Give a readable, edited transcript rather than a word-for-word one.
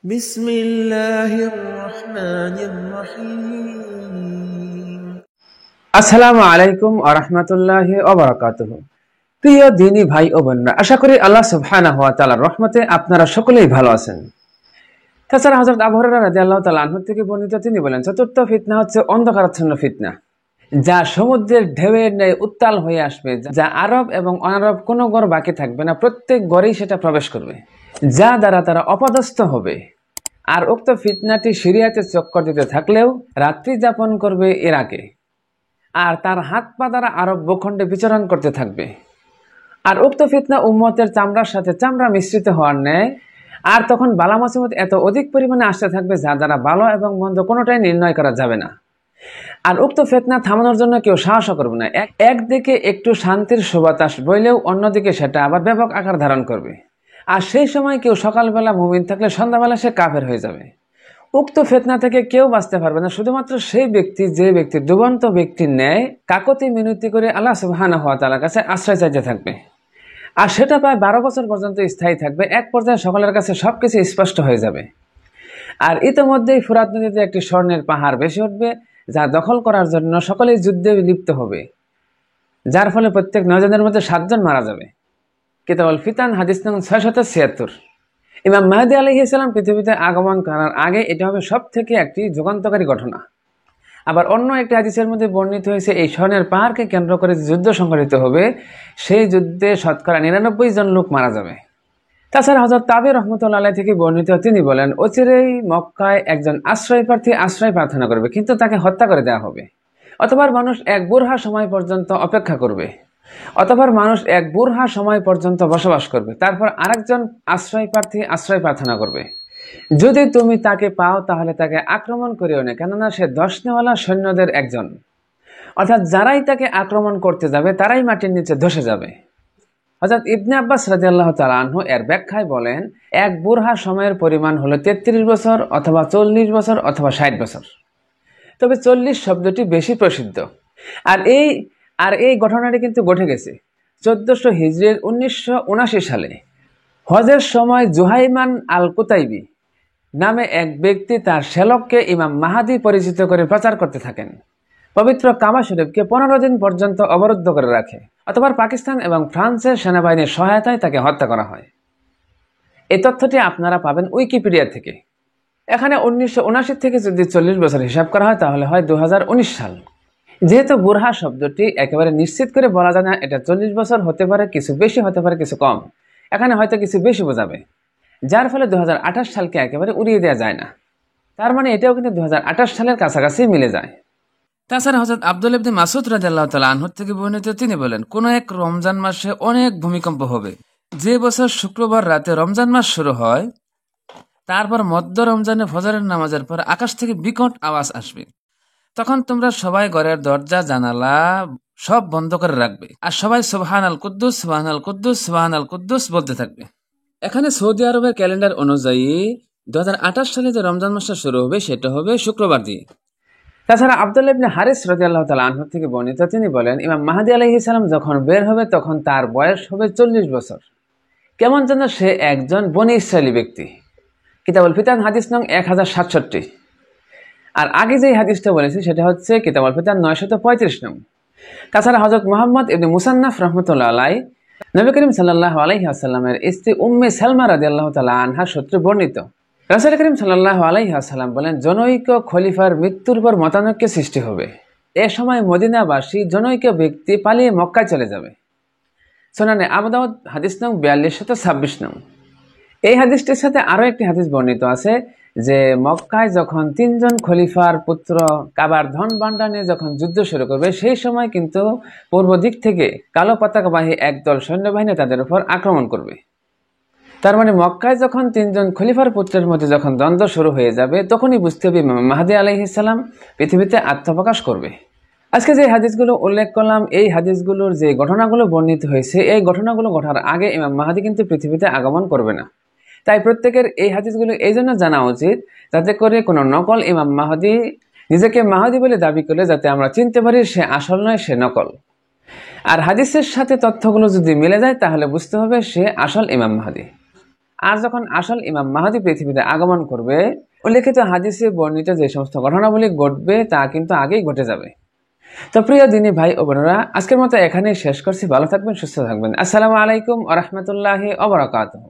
بسم الله الرحمن الرحيم আসসালামু আলাইকুম ওয়া রাহমাতুল্লাহি ওয়া বারাকাতুহু। প্রিয় দিনী ভাই ও বোনেরা, আশা করি আল্লাহ সুবহানাহু ওয়া তাআলার রহমতে আপনারা সকলেই ভালো আছেন। তাছাড়া হযরত আবু হুরায়রা রাদিয়াল্লাহু তাআলা আনহু থেকে বর্ণিত, তিনি বলেন, চতুর্থ ফিতনা হচ্ছে অন্ধকারাচ্ছন্ন ফিতনা, যা সমুদ্রের ঢেউয়ের ন্যায় উত্তাল হয়ে আসবে, যা আরব এবং অনারব কোনো ঘর বাকি থাকবে না, প্রত্যেক ঘরেই সেটা প্রবেশ করবে, যা দ্বারা তারা অপদস্থ হবে। আর উক্ত ফিতনাটি সিরিয়াতে চক্কর দিতে থাকলেও রাত্রি যাপন করবে ইরাকে, আর তার হাত পা দ্বারা আরব ভূখণ্ডে বিচরণ করতে থাকবে। আর উক্ত ফিতনা উম্মতের চামড়ার সাথে চামড়া মিশ্রিত হওয়ার ন্যায়, আর তখন বালা মুসিবত এত অধিক পরিমাণে আসতে থাকবে, যা দ্বারা ভালো এবং মন্দ কোনোটাই নির্ণয় করা যাবে না। আর উক্ত ফিতনা থামানোর জন্য কেউ সাহসও করবে না। একদিকে একটু শান্তির সুবাতাস বইলেও অন্যদিকে সেটা আবার ব্যাপক আকার ধারণ করবে। আর সেই সময় কেউ সকালবেলা মুমিন থাকলে সন্ধ্যাবেলা সে কাফের হয়ে যাবে। উক্ত ফিতনা থেকে কেউ বাঁচতে পারবে না, শুধুমাত্র সেই ব্যক্তি যে ব্যক্তি ডুবন্ত ব্যক্তির ন্যায় কাকতি মিনতি করে আল্লাহ সুবহানাহু ওয়া তাআলার কাছে আশ্রয় চাইতে থাকবে। আর সেটা প্রায় 12 বছর পর্যন্ত স্থায়ী থাকবে। এক পর্যায়ে সকলের কাছে সবকিছু স্পষ্ট হয়ে যাবে। আর ইতিমধ্যেই ফুরাত নদীতে একটি স্বর্ণের পাহাড় ভেসে উঠবে, যা দখল করার জন্য সকলেই যুদ্ধে লিপ্ত হবে, যার ফলে প্রত্যেক 9 জনের মধ্যে 7 জন মারা যাবে। কিতাবুল ফিতান, হাদিস নং 676। ইমাম মাহদী আলাইহিস সালাম পৃথিবীতে আগমন করার আগে এটা হবে সব থেকে একটি যুগান্তকারী ঘটনা। আবার অন্য একটি হাদিসের মধ্যে বর্ণিত হয়েছে, এই স্বর্ণের পাহাড়কে কেন্দ্র করে যে যুদ্ধ সংঘটিত হবে, সেই যুদ্ধে শতকরা 99 জন লোক মারা যাবে। তাছাড়া হযরত তাবি রহমতুল্লাহ আলাইহি থেকে বর্ণিত, তিনি বলেন, অচিরেই মক্কায় একজন আশ্রয় প্রার্থী আশ্রয় প্রার্থনা করবে, কিন্তু তাকে হত্যা করে দেওয়া হবে। অতঃপর মানুষ এক বুরহা সময় পর্যন্ত অপেক্ষা করবে, অতঃপর মানুষ এক বুরহা সময় পর্যন্ত বসবাস করবে, তারপর আরেকজন আশ্রয় প্রার্থী আশ্রয় প্রার্থনা করবে। যদি তুমি তাকে পাও তাহলে তাকে আক্রমণ করিও না, কেননা সে 10 নেওয়ালা সৈন্যদের একজন। অর্থাৎ যারাই তাকে আক্রমণ করতে যাবে তারাই মাটির নিচে ধসে যাবে। হযরত ইবনে আব্বাস রাদিয়াল্লাহু তাআলা আনহু এর ব্যাখ্যায় বলেন, এক বুরহা সময়ের পরিমাণ হলো 33 বছর অথবা 40 বছর অথবা 60 বছর। তবে 40 শব্দটি বেশি প্রসিদ্ধ। আর এই ঘটনাটি কিন্তু ঘটে গেছে 1400 হিজরির 1979 সালে। হজের সময় জুহাইমান আল কুতাইবি নামে এক ব্যক্তি তার শ্যালককে ইমাম মাহাদি পরিচিত করে প্রচার করতে থাকেন। পবিত্র কাবা শরীফকে 15 দিন পর্যন্ত অবরুদ্ধ করে রাখে। অতঃপর পাকিস্তান এবং ফ্রান্সের সেনাবাহিনীর সহায়তায় তাকে হত্যা করা হয়। এই তথ্যটি আপনারা পাবেন উইকিপিডিয়া থেকে। এখানে 1979 থেকে যদি 40 বছর হিসাব করা হয় তাহলে হয় 2019 সাল। যেহেতু বুরহা শব্দটি একেবারে নিশ্চিত করে বলা যায় না, এটা 40 বছর হতে পারে, কিছু বেশি হতে পারে, কিছু কম। এখানে হয়তো কিছু বেশি বোঝাবে, যার ফলে 2028 সালকে একেবারে উড়িয়ে দেওয়া যায় না। তার মানে এটাও কিন্তু 2028 সালের কাছাকাছি মিলে যায়। তাছাড়া হযরত আব্দুল্লাহ ইবনে মাসউদ রাদিয়াল্লাহু তাআলা আনহু থেকে বর্ণিত, তিনি বলেন, কোন এক রমজান মাসে অনেক ভূমিকম্প হবে। যে বছর শুক্রবার রাতে রমজান মাস শুরু হয়, তারপর মধ্য রমজানে ফজরের নামাজের পর আকাশ থেকে বিকট আওয়াজ আসবে। তখন তোমরা সবাই ঘরের দরজা জানালা সব বন্ধ করে রাখবে, আর সবাই সুবহানাল কুদ্দুস সুবহানাল কুদ্দুস সুবহানাল কুদ্দুস বলতে থাকবে। এখানে সৌদি আরবের ক্যালেন্ডার অনুযায়ী 2028 সালে যে রমজান মাসটা শুরু হবে সেটা হবে শুক্রবার দিয়ে। তাছাড়া আব্দুল্লাহ ইবনে হারিস রাদিয়াল্লাহু তাআলা আনহু থেকে বর্ণিত, তিনি বলেন, ইমাম মাহদী আলাইহিস সালাম যখন বের হবে তখন তার বয়স হবে 40 বছর। কেমন যেন সে একজন বনী ইসরায়েলি ব্যক্তি। কিতাবুল ফিতান, হাদিস নং 1067। আর আগে যে হাদিসটা বলেছি সেটা হচ্ছে কিতাবুল ফিতান 935 নং। তাছাড়া হযরত মুহাম্মদ ইবনে মুসান্নাফ রাহমাতুল্লাহ আলাইহি নবী করিম সাল্লাল্লাহু আলাইহি ওয়াসাল্লামের স্ত্রী উম্মে সালমা রাদিয়াল্লাহু তাআলা আনহা সূত্রে বর্ণিত, রাসূল করিম সাল্লাল্লাহু আলাইহি ওয়াসাল্লাম বলেন, জনৈক খলিফার মৃত্যুর পর মতানৈক্য সৃষ্টি হবে। এ সময় মদিনাবাসী জনৈক ব্যক্তি পালিয়ে মক্কায় চলে যাবে। সুনানে আবু দাউদ, হাদিস নং 4226 নং। এই হাদিসটির সাথে আরো একটি হাদিস বর্ণিত আছে যে মক্কায় যখন 3 জন খলিফার পুত্র কাবার ধন ভাণ্ডার নিয়ে যখন যুদ্ধ শুরু করবে, সেই সময় কিন্তু পূর্ব দিক থেকে কালো পতাকাবাহী একদল সৈন্যবাহিনী তাদের উপর আক্রমণ করবে। তার মানে মক্কায় যখন 3 জন খলিফার পুত্রের মধ্যে যখন দ্বন্দ্ব শুরু হয়ে যাবে, তখনই বুঝতে হবে ইমাম মাহদী আলাইহিস সালাম পৃথিবীতে আত্মপ্রকাশ করবে। আজকে যে হাদিসগুলো উল্লেখ করলাম, এই হাদিসগুলোর যে ঘটনাগুলো বর্ণিত হয়েছে, এই ঘটনাগুলো ঘটার আগে ইমাম মাহদী কিন্তু পৃথিবীতে আগমন করবে না। তাই প্রত্যেকের এই হাদিসগুলো এই জন্য জানা উচিত, যাতে করে কোনো নকল ইমাম মাহদী নিজেকে মাহদী বলে দাবি করলে যাতে আমরা চিনতে পারি সে আসল নয়, সে নকল। আর হাদিসের সাথে তথ্যগুলো যদি মিলে যায় তাহলে বুঝতে হবে সে আসল ইমাম মাহদী। আর যখন আসল ইমাম মাহদী পৃথিবীতে আগমন করবে, উল্লেখিত হাদিসে বর্ণিত যে সমস্ত ঘটনাবলী ঘটবে তা কিন্তু আগেই ঘটে যাবে। তো প্রিয় দিনী ভাই ও বোনেরা, আজকের মতো এখানেই শেষ করছি। ভালো থাকবেন, সুস্থ থাকবেন। আসসালামু আলাইকুম ওয়া রাহমাতুল্লাহি ওয়া বারাকাতুহু।